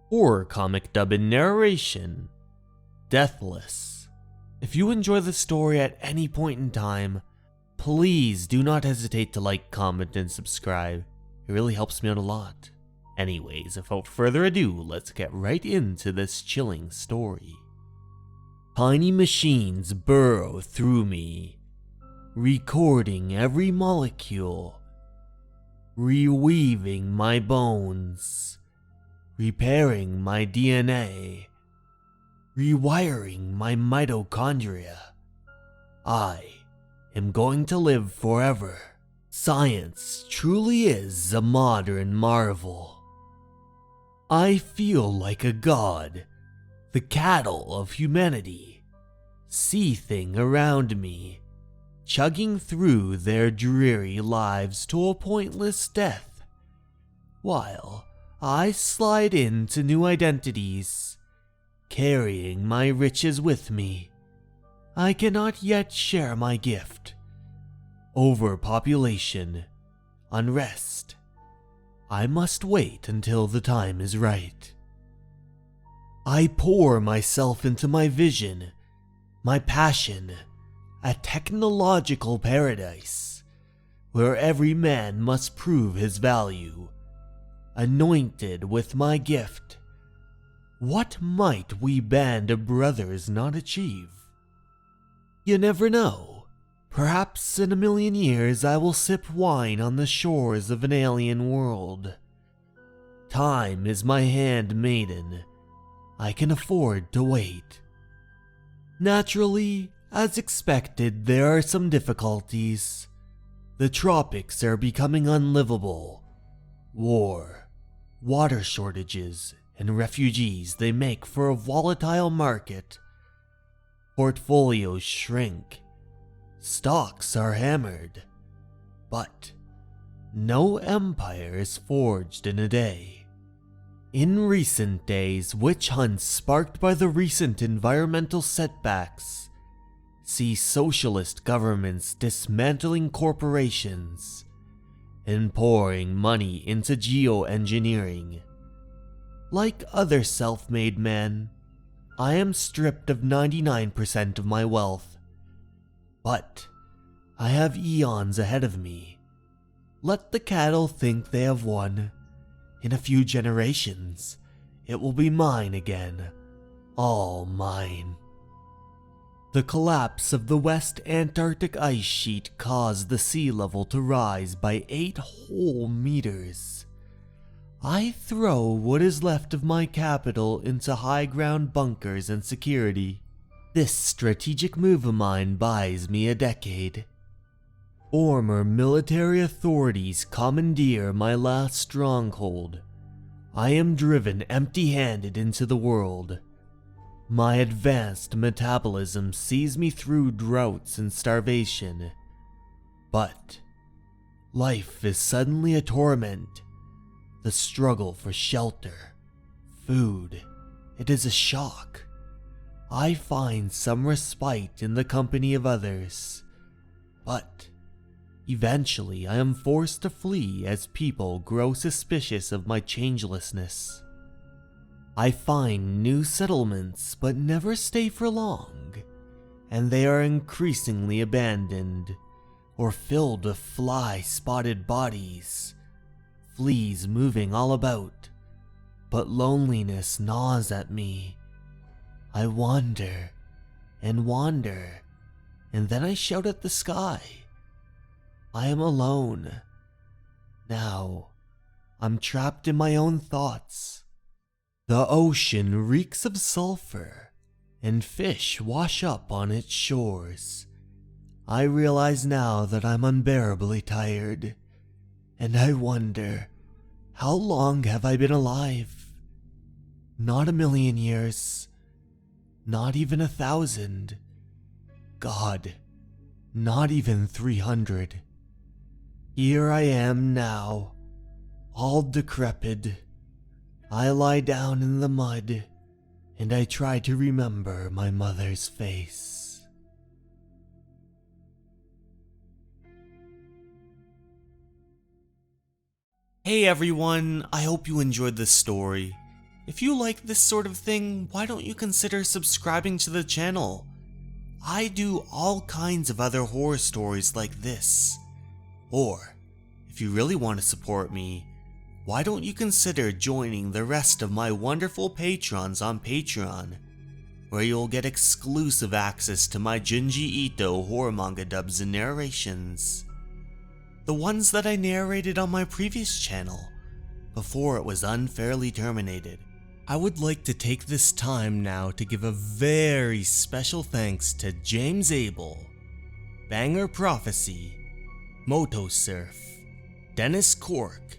horror comic dub in narration, Deathless. If you enjoy the story at any point in time, please do not hesitate to like, comment, and subscribe. It really helps me out a lot. Anyways, without further ado, let's get right into this chilling story. Tiny machines burrow through me, recording every molecule, reweaving my bones, repairing my DNA, rewiring my mitochondria. I am going to live forever. Science truly is a modern marvel. I feel like a god, the cattle of humanity, seething around me, chugging through their dreary lives to a pointless death, while I slide into new identities, carrying my riches with me. I cannot yet share my gift. Overpopulation, unrest. I must wait until the time is right. I pour myself into my vision, my passion, a technological paradise, where every man must prove his value. Anointed with my gift, what might we band of brothers not achieve? You never know. Perhaps in a million years I will sip wine on the shores of an alien world. Time is my handmaiden. I can afford to wait. Naturally, as expected, there are some difficulties. The tropics are becoming unlivable. War, water shortages, and refugees, they make for a volatile market. Portfolios shrink. Stocks are hammered. But no empire is forged in a day. In recent days, witch hunts sparked by the recent environmental setbacks see socialist governments dismantling corporations and pouring money into geoengineering. Like other self-made men, I am stripped of 99% of my wealth. But I have eons ahead of me. Let the cattle think they have won. In a few generations, it will be mine again. All mine. The collapse of the West Antarctic ice sheet caused the sea level to rise by 8 whole meters. I throw what is left of my capital into high ground bunkers and security. This strategic move of mine buys me a decade. Former military authorities commandeer my last stronghold. I am driven empty-handed into the world. My advanced metabolism sees me through droughts and starvation. But life is suddenly a torment. The struggle for shelter, food, it is a shock. I find some respite in the company of others, but eventually I am forced to flee as people grow suspicious of my changelessness. I find new settlements but never stay for long, and they are increasingly abandoned or filled with fly-spotted bodies, fleas moving all about, but loneliness gnaws at me. I wander, and then I shout at the sky. I am alone. Now, I'm trapped in my own thoughts. The ocean reeks of sulfur, and fish wash up on its shores. I realize now that I'm unbearably tired, and I wonder, how long have I been alive? Not a million years. Not even 1,000. God, not even 300. Here I am now, all decrepit. I lie down in the mud, and I try to remember my mother's face. Hey everyone, I hope you enjoyed this story. If you like this sort of thing, why don't you consider subscribing to the channel? I do all kinds of other horror stories like this. Or, if you really want to support me, why don't you consider joining the rest of my wonderful patrons on Patreon, where you'll get exclusive access to my Junji Ito horror manga dubs and narrations. The ones that I narrated on my previous channel, before it was unfairly terminated. I would like to take this time now to give a very special thanks to James Abel, Banger Prophecy, Moto Surf, Dennis Cork,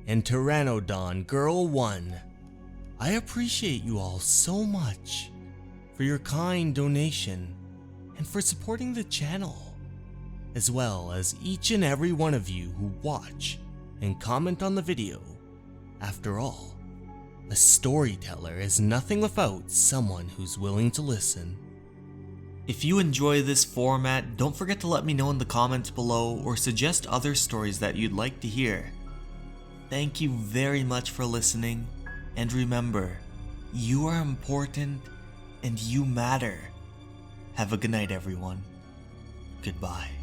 and Pteranodon Girl 1. I appreciate you all so much for your kind donation and for supporting the channel, as well as each and every one of you who watch and comment on the video. After all, a storyteller is nothing without someone who's willing to listen. If you enjoy this format, don't forget to let me know in the comments below or suggest other stories that you'd like to hear. Thank you very much for listening, and remember, you are important and you matter. Have a good night, everyone. Goodbye.